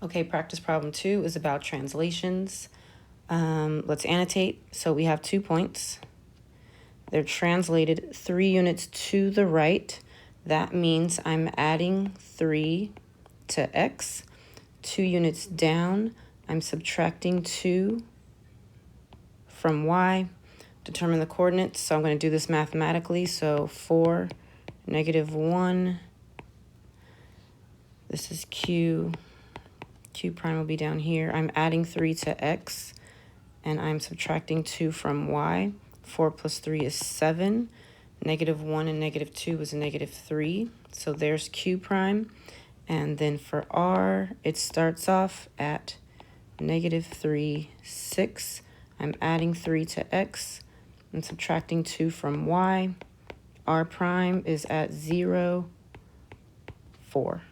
Okay, practice problem 2 is about translations. Let's annotate. So we have 2 points. They're translated 3 units to the right. That means I'm adding 3 to x. 2 units down, I'm subtracting 2 from y. Determine the coordinates. So I'm going to do this mathematically. So 4, -1. This is q. Q prime will be down here. I'm adding 3 to x, and I'm subtracting 2 from y. 4 plus 3 is 7. -1 and -2 is -3. So there's q prime. And then for r, it starts off at -3, 6. I'm adding 3 to x and subtracting 2 from y. R prime is at 0, 4.